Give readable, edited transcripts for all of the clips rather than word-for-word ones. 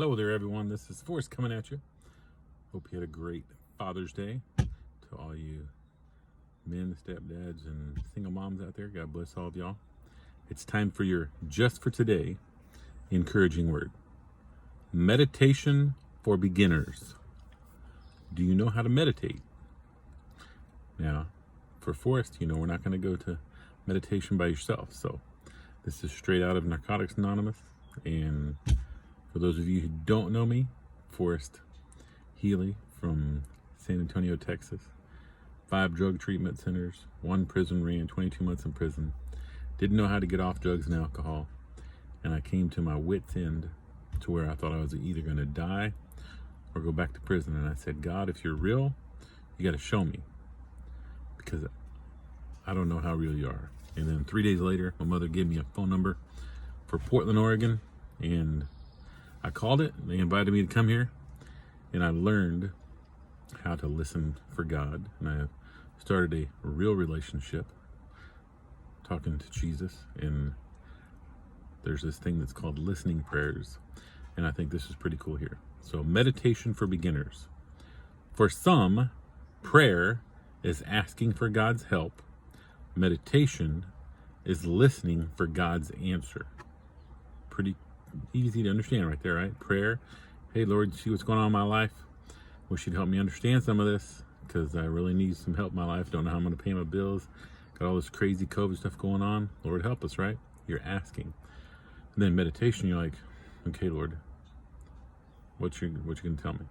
Hello there, everyone. This is Forrest coming at you. Hope you had a great Father's Day. To all you men, stepdads, and single moms out there, God bless all of y'all. It's time for your Just for Today encouraging word. Meditation for beginners. Do you know how to meditate? Now, for Forrest, we're not going to go to meditation by yourself. So this is straight out of Narcotics Anonymous. And for those of you who don't know me, Forrest Healy from San Antonio, Texas. 5 drug treatment centers, 1 prison ran, 22 months in prison. Didn't know how to get off drugs and alcohol. And I came to my wit's end to where I thought I was either going to die or go back to prison. And I said, God, if you're real, you got to show me, because I don't know how real you are. And then 3 days later, my mother gave me a phone number for Portland, Oregon, and I called it. They invited me to come here, and I learned how to listen for God. And I started a real relationship talking to Jesus. And there's this thing that's called listening prayers. And I think this is pretty cool here. So, meditation for beginners. For some, prayer is asking for God's help. Meditation is listening for God's answer. Pretty easy to understand right there, right? Prayer, hey Lord, see what's going on in my life. Wish you'd help me understand some of this, because I really need some help in my life. Don't know how I'm going to pay my bills. Got all this crazy COVID stuff going on. Lord, help us, right? You're asking. And then meditation, you're like, okay, Lord, what you going to tell me?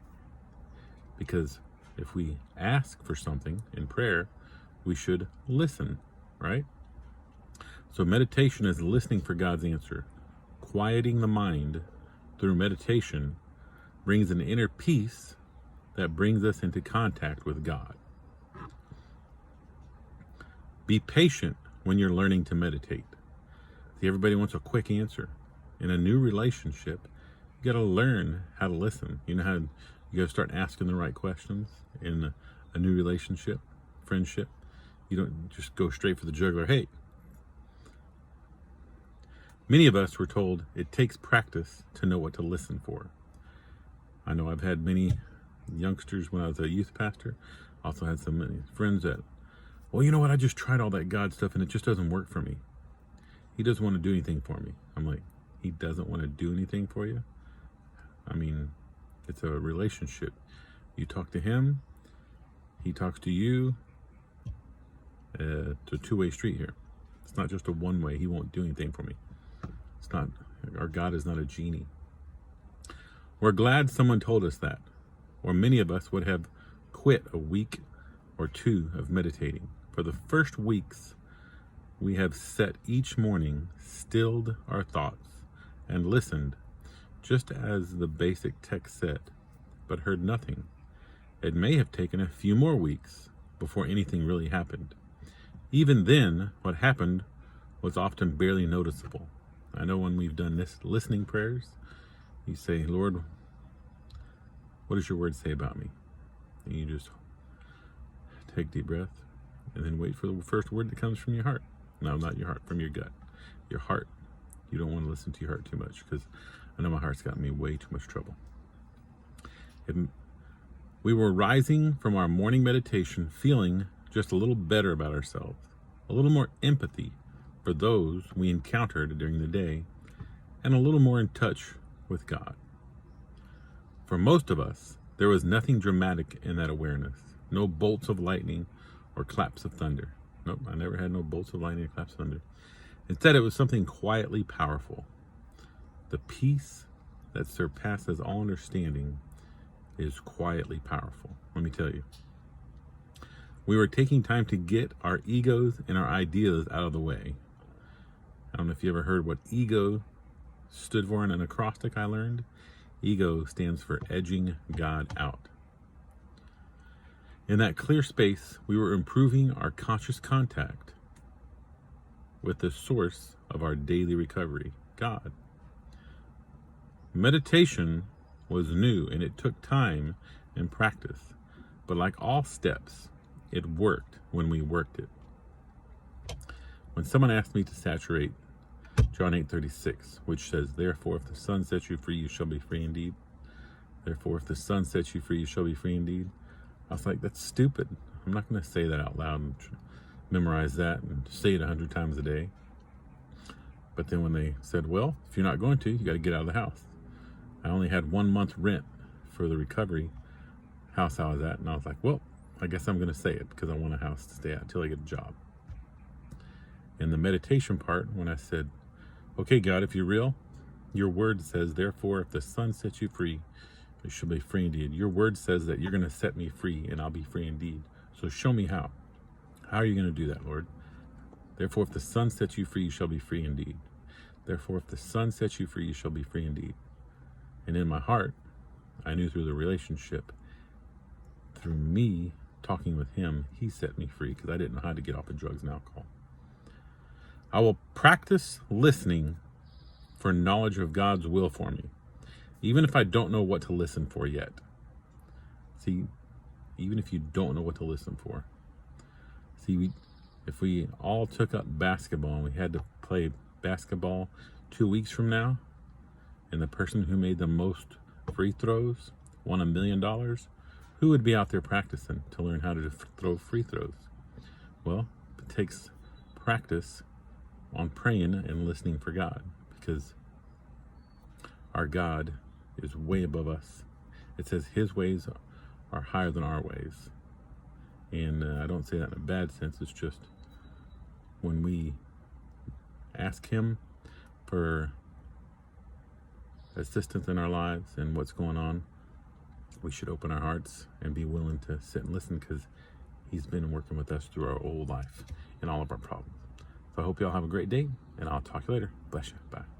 Because if we ask for something in prayer, we should listen, right? So meditation is listening for God's answer. Quieting the mind through meditation brings an inner peace that brings us into contact with God. Be patient when you're learning to meditate. See, everybody wants a quick answer. In a new relationship, you got to learn how to listen. You know how you got to start asking the right questions in a new relationship, friendship. You don't just go straight for the jugular. Hey, many of us were told it takes practice to know what to listen for. I know I've had many youngsters when I was a youth pastor. Also had so many friends that, well, you know what? I just tried all that God stuff and it just doesn't work for me. He doesn't want to do anything for me. I'm like, he doesn't want to do anything for you? I mean, it's a relationship. You talk to him, he talks to you. It's a two-way street here. It's not just a one-way. He won't do anything for me. It's not, our God is not a genie. We're glad someone told us that, or many of us would have quit a week or 2 of meditating. For the first weeks, we have sat each morning, stilled our thoughts, and listened, just as the basic text said, but heard nothing. It may have taken a few more weeks before anything really happened. Even then, what happened was often barely noticeable. I know when we've done this listening prayers, you say, Lord, what does your word say about me? And you just take a deep breath and then wait for the first word that comes from your heart. No, not your heart, from your gut. Your heart. You don't want to listen to your heart too much, because I know my heart's got me way too much trouble. We were rising from our morning meditation feeling just a little better about ourselves, a little more empathy for those we encountered during the day, and a little more in touch with God. For most of us, there was nothing dramatic in that awareness. No bolts of lightning or claps of thunder. Nope, I never had no bolts of lightning or claps of thunder. Instead, it was something quietly powerful. The peace that surpasses all understanding is quietly powerful. Let me tell you. We were taking time to get our egos and our ideas out of the way. I don't know if you ever heard what ego stood for in an acrostic I learned. Ego stands for edging God out. In that clear space, we were improving our conscious contact with the source of our daily recovery, God. Meditation was new and it took time and practice, but like all steps, it worked when we worked it. When someone asked me to saturate John 8:36, which says, "Therefore, if the Son sets you free, you shall be free indeed. Therefore, if the Son sets you free, you shall be free indeed." I was like, that's stupid. I'm not going to say that out loud and memorize that and say it 100 times a day. But then when they said, well, if you're not going to, you got to get out of the house. I only had 1 month rent for the recovery house I was at. And I was like, well, I guess I'm going to say it because I want a house to stay at until I get a job. In the meditation part, when I said, okay, God, if you're real, your word says, therefore, if the Son sets you free, you shall be free indeed. Your word says that you're going to set me free and I'll be free indeed. So show me how. How are you going to do that, Lord? Therefore, if the Son sets you free, you shall be free indeed. Therefore, if the Son sets you free, you shall be free indeed. And in my heart, I knew through the relationship, through me talking with him, he set me free because I didn't know how to get off of drugs and alcohol. I will practice listening for knowledge of God's will for me, even if I don't know what to listen for yet. See, even if you don't know what to listen for. See, if we all took up basketball and we had to play basketball 2 weeks from now, and the person who made the most free throws won $1 million, who would be out there practicing to learn how to throw free throws? Well, it takes practice on praying and listening for God, because our God is way above us. It says his ways are higher than our ways. And I don't say that in a bad sense. It's just when we ask him for assistance in our lives and what's going on, we should open our hearts and be willing to sit and listen, because he's been working with us through our whole life and all of our problems. So I hope y'all have a great day, and I'll talk to you later. Bless you. Bye.